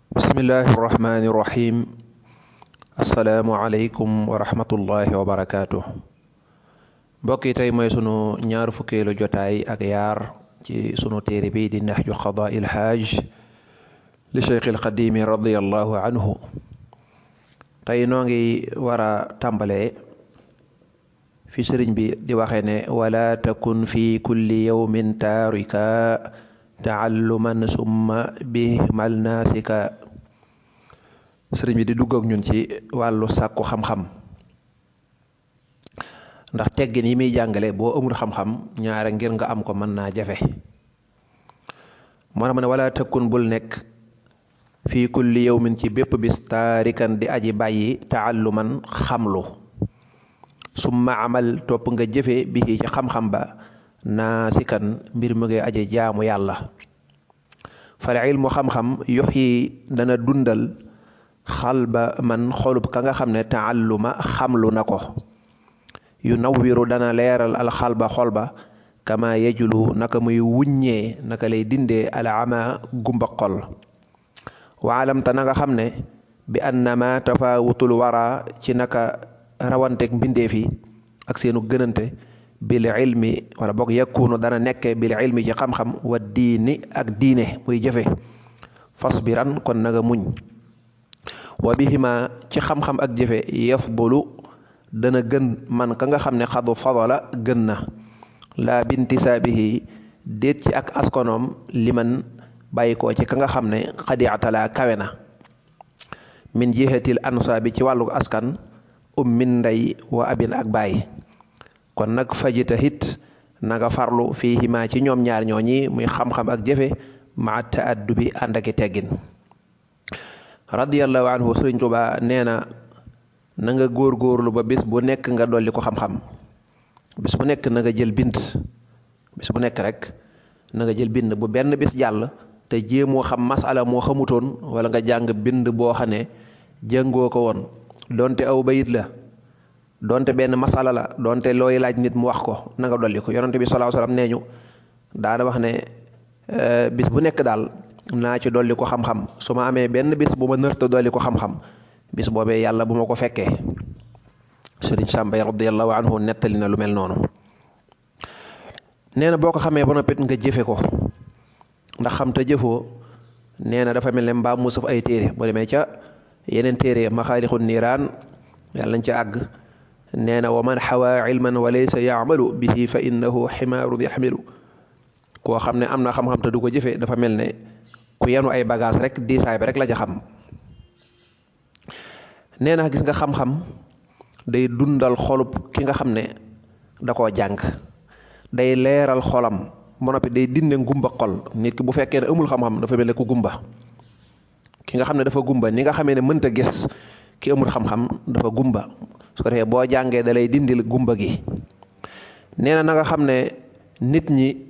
bismillahi irrahmani irrahim assalaamu aleykum wa rahmatullahi wa barakaatu. mbokk yi tey mooy sunu ñaar fukkeelu jotaay ak yaar ci sunu téere bi di Nahju Qadaa'il Haaj li Cheikhil Xadiimi radiyallahu anhu. tey noo ngi war a tàmbalee fi sëriñ bi di waxe ne wala takun fi kulli yawmin taarika taalluman summa bihmal naasika. sëriñ bi di dugg ak ñun ci wàllu sàkku xam-xam, ndax teggin yi muy jàngale boo amul xam-xam ñaare ngir nga am ko mën naa jafe. moo tax ma ne wala takkun bul nekk fii kulli yawmin ci bépp bis taarikan di aji bàyyi taalluman xamlu summa amal topp nga jëfe bi ci xam-xam ba naasikan mbir mu ngi aji jaamu yàlla. fal ilmu xam-xam yuxyi dana dundal xal ba man xolub ka nga xam ne taalluma xamlu na ko. yu nawwiru dana leeral alxal ba xol ba kama yejulu naka muy wuññee naka lay dindee alama gumba xol. waalamta na nga xam ne bi annama tafawutul wara ci naka rawanteeg mbindeef yi ak seenu gënante bil ilmi wala boog yakunu dana nekke bil ilmi ci xam-xam wa diini ak diine muy jëfe. fasbiran kon na nga muñ. wa bihima ci xam-xam ak jëfe yafdulu dana gën man ka nga xam ne xadu fadala gën na. laa bintisaabihi déet ci ak askonoom liman bàyyi ko ci ka nga xam ne xadiatala kawe na. min jihatil ansaabi ci wàllu askan min ndey wa abin ak baay. kon nag fajitahit na nga farlu fiihima ci ñoom ñaar ñooñi muy xam-xam ak jëfe ma taaddubi ànd aki teggin. radiyallahu anhu sëriñ Tuubaa nee na nga góor-góorlu ba bis bu nekk nga dolli ko xam-xam. bis bu nekk na nga jël bind, bis bu nekk rek na nga jël bind bu benn bis jàll te jéemoo xam masala moo xamutoon wala nga jàng bind boo xam ne jàngoo ko woon, donte aw bayit la, donte benn masala la, donte looy laaj nit mu wax ko na nga dolli ko. yonent bi sallallahu alayhi wasallam nee ñu daana wax ne bis bu nekk daal naa ci dolli ko xam-xam. su ma amee benn bis bu ma nërta dolli ko xam-xam bis boobee yàlla bu ma ko fekkee. sëriñ Sàmbay radiyallahu anhu nettali na lu mel noonu. nee na boo ko xamee ba noppit nga jëfe ko, ndax xam te jëfoo nee na dafa mel ne mbaam mu sëf ay téere. boo demee ca yeneen téere maxaalixu niiraan yàlla nañ ca àgg nee na wa man xawaa ilman wa laysa yaamalu bihi fa innahu ximaarun yaxmilu. koo xam ne am na xam-xam te du ko jëfe dafa mel ne ku yenu ay bagage rek diisaay bi rek la ja xam. nee na gis nga xam-xam day dundal xolub ki nga xam ne da koo jàng, day leeral xolam ba noppi day dinde ngumba xol. nit ki bu fekkee ne amul xam-xam dafa mel ne ku gumba. ki nga xam ne dafa gumba ni nga xamee ne mënta gis, ki amul xam-xam dafa gumba. su ko defee boo jàngee da lay dindil gumba gi. nee na nga xam ne nit ñi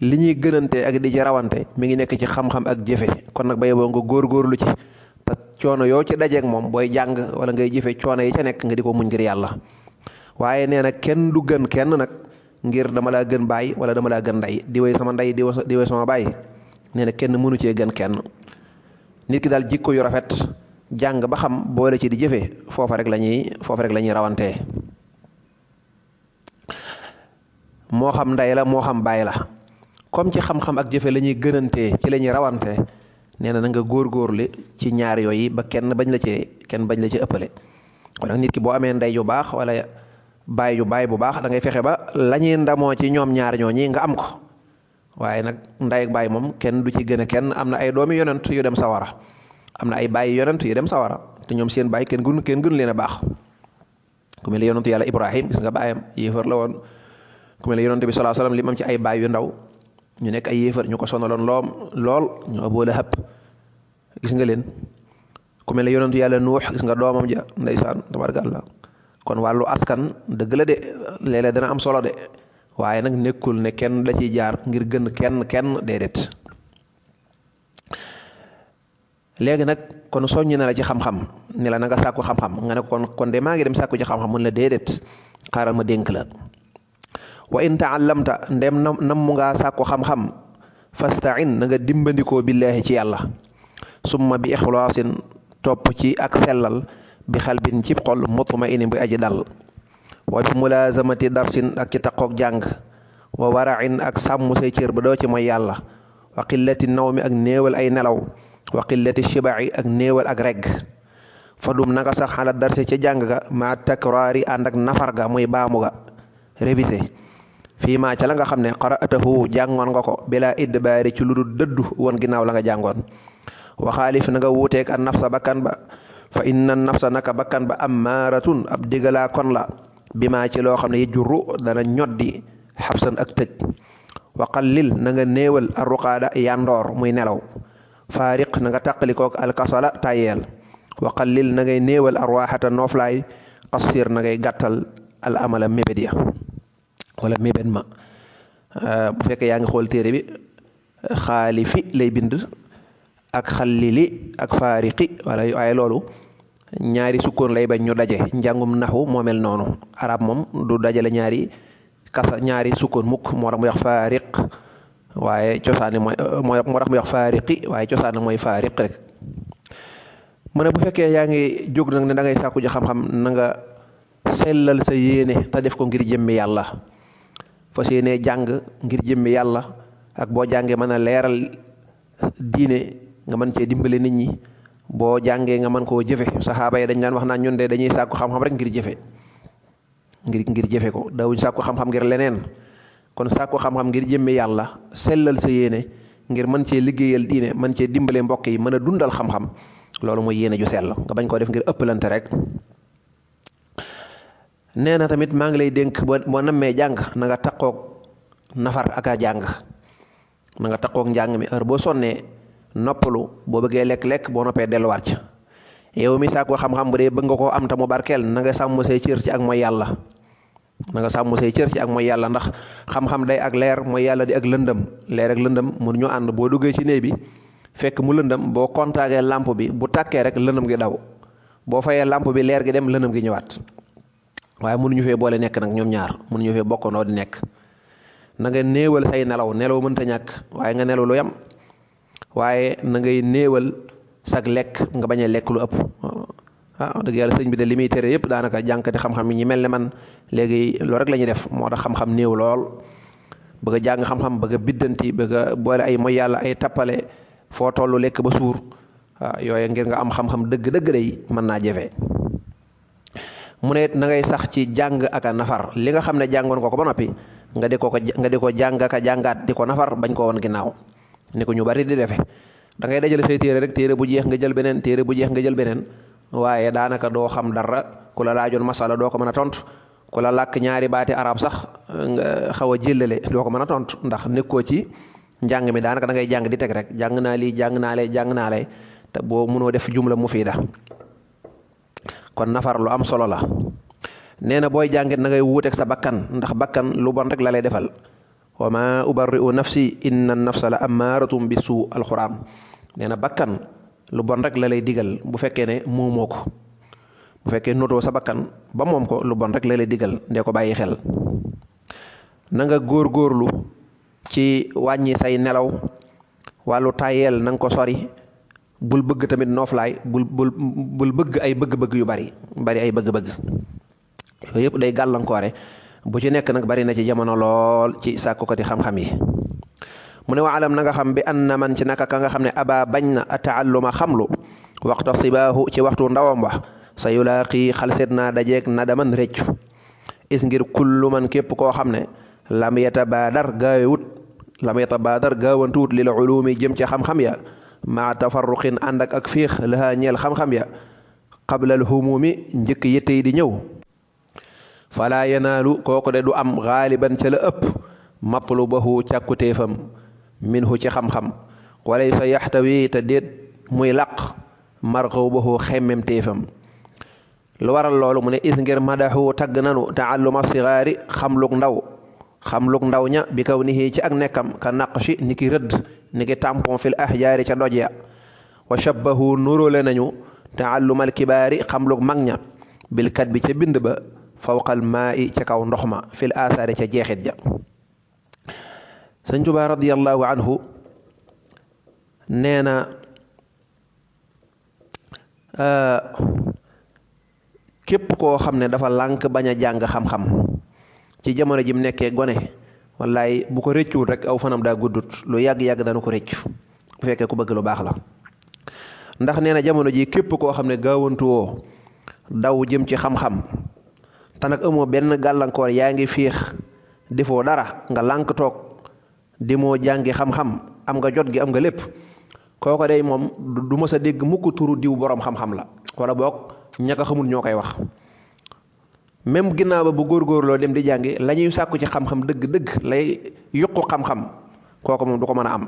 li ñuy gënante ak di ci rawante mi ngi nekk ci xam-xam ak jëfe. kon nag bay boo nga góor-góorlu ci te coono yoo ci dajeeg moom booy jàng wala ngay jëfe coono yi ca nekk nga di ko muñ ngir yàlla. waaye nee na kenn du gën kenn nag ngir dama laa gën baay wala dama laa gën ndey, di way sama ndey di way sama baay. nee na kenn mënu cee gën kenn. nit ki daal jikko yu rafet jàng ba xam boole ci di jëfe foofa rek la ñuy rawantee. moo xam ndey la moo xam baay la, comme ci xam-xam ak jëfe la ñuy gënantee ci la ñuy rawantee. nee na nga góor-góorlu ci ñaar yooyu ba kenn bañ la ci ëppale. kon nag nit ki boo amee ndey yu baax wala baay bu baax da ngay fexe ba la ñuy ndamoo ci ñoom ñaar ñooñi nga am ko. waaye nag ndey ak baay moom kenn du ci gën a kenn. am na ay doomi yonent yu dem sawara, am na ay baay yonent yu dem sawara te ñoom seen baay kenn gënu leen a baax. ku mel ne yonentu yàlla Ibrahim gis nga baayam yéefar la woon. ku mel ne yonent bi sallallahu alayhi wasallam li mu am ci ay baay yu ndaw ñu nekk ay yéefar ñu ko sonaloon lool ñu Abu Lahab gis nga leen. ku mel ne yonentu yàlla Nuux gis nga doomam ja ndeysaan tabarkàlla. kon wàllu askan dëgg la de léeg-léeg dana am solo de, waaye nag nekkul ne kenn da ciy jaar ngir gën kenn déedéet. léegi nag kon soññ na la ci xam-xam ne la na nga sàkku xam-xam nga ne kon de maa ngi dem sàkku ci xam-xam mun la déedéet xaaral ma dénk la. wa in taallamta ndem nam mu ngaa sàkku xam-xam fastain na nga dimbandikoo billaahi ci yàlla. summa bi ixlaasin topp ci ak sellal bi xalbin cib xol mutmainin bu aji dal wa bi mulazamati darsin ak ci taqoog jàng wa warain ak sàmm say cër ba doo ci mooy yàlla wa qillati nawmi ak néewal ay nelaw wa qillati shibai ak néewal ak regg fadum nanga sax xala darsi ca jàng ga ma takraari ànd ak nafar ga muy baamu ga révisé fii maa ca la nga xam ne qara'tahu jàngoon nga ko bila idbaari ci lu dul dëddu woon ginnaaw la nga jàngoon waxaalif na nga wuuteeg an nafsa bakkan ba fa inna nafsa naka bakkan ba ammaaratun ab digalaa kon la bi maa ci loo xam ne yejjuru dana ñoddi xabsan ak tëj wa qallil na nga néewal arruqaada yandoor muy nelaw faariq na nga tàqalikook alkasala tayeel wa qallil na ngay néewal arwaaxata nooflaay qassir na ngay gàttal al amala mébét ya wala mébét ma bu fekkee yaa ngi xool téere bi xaalifi lay bind ak xallili ak faariqi wala waaye loolu ñaari sukkoon lay bañ ñu daje njàngum naxu moo mel noonu arab moom du dajale ñaari sukkoon mukk moo tax muy wax faariq waaye cosaani moo tax muy wax faariqi waaye cosaani mooy faariq rek mu ne bu fekkee yaa ngi jóg nag ne da ngay sàkku ji xam-xam na nga sellal sa yéene te def ko ngir jëmmi yàlla fas yéene jàng ngir jëmmi yàlla ak boo jàngee mën a leeral diine nga mën cee dimbale nit ñi boo jàngee nga mën koo jëfe saxaaba yi dañ daan wax naa ñun de dañuy sàkku xam-xam rek ngir jëfe ngir jëfe ko dawuñ sàkku xam-xam ngir leneen kon sàkku xam-xam ngir jëmmi yàlla sellal sa yéene ngir mën cee liggéeyal diine mën cee dimbale mbokk yi mën a dundal xam-xam loolu mooy yéene ju sell nga bañ koo def ngir ëppalante rek nee na tamit maa ngi lay dénk boo nammee jàng na nga taqoog nafar ak a jàng na nga taqoog njàng mi heure boo sonnee noppalu boo bëggee lekk-lekk boo noppee delluwaat ca yow mi sàkku xam-xam bu dee bëgg nga koo am ta mu barkeel na nga sàmm say cër ci ak mooy yàlla na nga sàmm say cër ci ak mooy yàlla ndax xam-xam day ak leer mooy yàlla di ak lëndëm leer ak lëndëm mënuñu ànd boo duggee ci néeg bi fekk mu lëndëm boo kontaagee lampe bi bu tàkkee rek lëndëm gi daw boo fayee lampe bi leer gi dem lëndëm gi ñëwaat waaye mënuñu fee boole nekk nag ñoom ñaar mënuñu fee bokkandoo di nekk na nga néewal say nelaw mënta ñàkk waaye nga nelaw lu yam waaye na ngay néewal sag lekk nga bañ a lekk lu ëpp dëgg yàlla sëñ bi de li muy tere yëpp daanaka jànkati xam-xam yi ñi mel ne man léegi loolu rek la ñuy def moo tax xam-xam néew lool bëgg a jàng xam-xam bëgg a biddanti bëgg a boole ay mooy yàlla ay tappale foo tollu lekk ba suur yooyu ngir nga am xam-xam dëgg-dëgg day mën naa jafe mu ne na ngay sax ci jàng ak a nafar li nga xam ne jàngoon ko ba noppi nga di ko jàng ak a jàngaat di ko nafar bañ koo woon ginnaaw ni ko ñu bari di defe da ngay dajale say téere rek téere bu jeex nga jël beneen téere bu jeex nga jël beneen waaye daanaka doo xam dara ku la laajoon masala doo ko mën a tontu ku la làkk ñaari baati arab sax nga xaw a jëllale doo ko mën a tontu ndax nekkoo ci njàng mi daanaka da ngay jàng di teg rek jàng naa lii jàng naa lay te boo mënoo def jumla mufiida kon nafar lu am solo la nee na booy jàngit na ngay wuuteeg sa bakkan ndax bakkan lu bon rek la lay defal wa ma ubarri'u nafsi inna nafsa la ammaaratum bi suu alquran nee na bakkan lu bon rek la lay digal bu fekkee ne moomoo ko bu fekkee notoo sa bakkan ba moom ko lu bon rek la lay digal ndee ko bàyyi xel na nga góorgóorlu ci wàññi say nelaw wàllu tayeel na nga ko sori bul bëgg tamit nooflaay bul bëgg ay bëgg-bëgg yu bari ay bëgg-bëgg yooyu yëpp day gàllankoore bu ci nekk nag bari na ci jamono lool ci sàkkukati xam-xam yi mu ne wa alam na nga xam bi an na man ci naka ka nga xam ne aba bañ na ataalluma xamlu waxta sibaahu ci waxtu ndawam wax sa yulaaqi xalset naa dajeeg na daman réccu is ngir kullu man képp koo xam ne lam yatabaadar gaawantuwut lil ulumi jëm ci xam-xam ya maa tafarruqin ànd ak féex laha ñeel xam-xam ya qabla al humumi njëkk yitte yi di ñëw fala yanaalu kooku de du am xaaliban ca la ëpp matlubahu càkkutéefam minhu ci xam-xam walaysa yaxtawi te déet muy laq marxawbahu xemmem téefam lu waral loolu mu ne is ngir madaxu tagg nanu taalluma sigaari xamluk ndaw ña bi kaw nihi ci ak nekkam ka naqshi ni ki rëdd ni ki tampon fil ahjaari ca doj ya wa shabbahu nuróole nañu taallumal kibaari xamluk mag ña bil kat bi ca bind ba fawqal maa i ca kaw ndox ma fil asaari ca jeexit ja sëñ Tuubaa radiyallahu anhu nee na képp koo xam ne dafa lànk bañ a jàng xam-xam ci jamono ji mu nekkee gone wallaay bu ko rëccuwul rek aw fanam daa guddut lu yàgg-yàgg dana ko rëccu bu fekkee ku bëgg lu baax la ndax nee na jamono ji képp koo xam ne gaawantuwoo daw jëm ci xam-xam te nag amoo benn gàllankoor yaa ngi fiix defoo dara nga lànk toog di moo jàngi xam-xam am nga jot gi am nga lépp kooko day moom du mës a dégg mukk turu diw boroom xam-xam la wala boog ña ko xamul ñoo koy wax même ginnaaw ba bu góorgóorloo dem di jàngi la ñuy sàkku ci xam-xam dëgg-dëgg lay yuqu xam-xam kooku moom du ko mën a am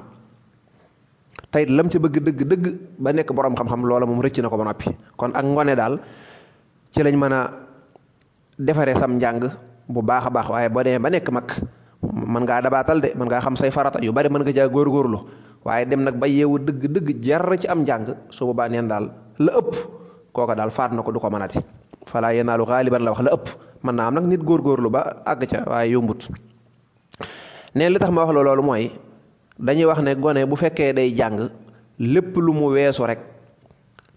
teyit lam ci bëgg dëgg-dëgg ba nekk boroom xam-xam loola moom rëcc na ko ba noppi kon ak ngone daal ci lañ mën a defaree sam njàng bu baax a baax waaye boo demee ba nekk mag mën ngaa dabaatal de mën ngaa xam say farata yu bari mën nga jaa góorgóorlu waaye dem nag ba yeewu dëgg-dëgg jar ci am njàng su boobaa neen daal la ëpp kooka daal faat na ko du ko mënati falaa yenaalu xaaliban la wax la ëpp mën naa am nag nit góorgóorlu ba àgg ca waaye yombut neen li tax ma wax la loolu mooy dañuy wax ne gone bu fekkee day jàng lépp lu mu weesu rek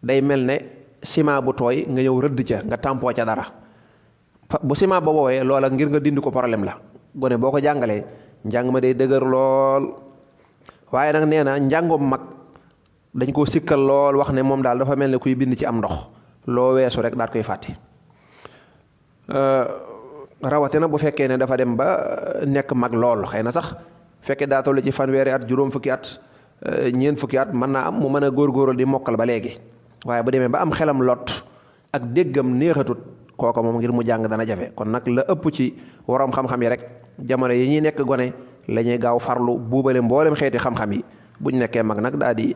day mel ne ciment bu tooy nga ñëw rëdd ca nga tampoo ca dara bu ciment ba woowee loola ngir nga dindi ko problème la gone boo ko jàngalee njàng ma day dëgër lool waaye nag nee na njàngum mag dañ koo sikkal lool wax ne moom daal dafa mel ne kuy bind ci am ndox loo weesu rek daat koy fàtte rawatina bu fekkee ne dafa dem ba nekk mag lool xëy na sax fekkee daa toll ci fanweeri at juróom fukki at ñeent fukki at mën naa am mu mën a góorgóorlu di mokkal ba léegi waaye bu demee ba am xelam lot ak déggam neexatut kooka moom ngir mu jàng dana jafe kon nag la ëpp ci waroom xam-xam yi rek jamono yi ñuy nekk gone la ñuy gaaw farlu buubale mboolem xeeti xam-xam yi buñ nekkee mag nag daa di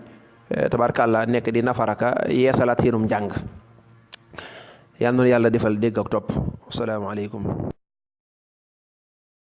tabarkàlla nekk di nafaraka yeesalaat seenum njàng yal na yàlla defal dégg ak topp asalaamaaleykum